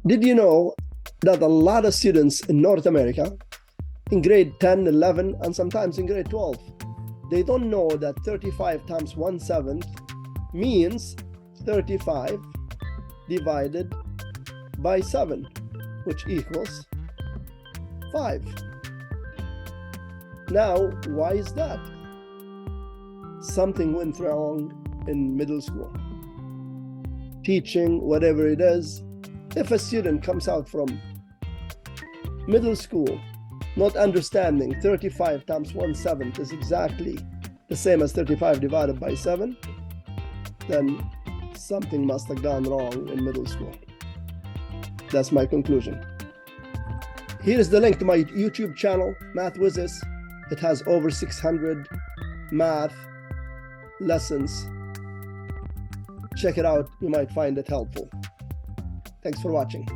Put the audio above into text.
Did you know that a lot of students in North America, in grade 10, 11, and sometimes in grade 12, they don't know that 35 times 1/7 means 35 divided by 7, which equals 5. Now, why is that? Something went wrong in middle school. Teaching, whatever it is. If a student comes out from middle school not understanding 35 times 1/7 is exactly the same as 35 divided by 7, then something must have gone wrong in middle school. That's my conclusion. Here's the link to my YouTube channel, Math Whizzes. It has over 600 math lessons. Check it out. You might find it helpful. Thanks for watching.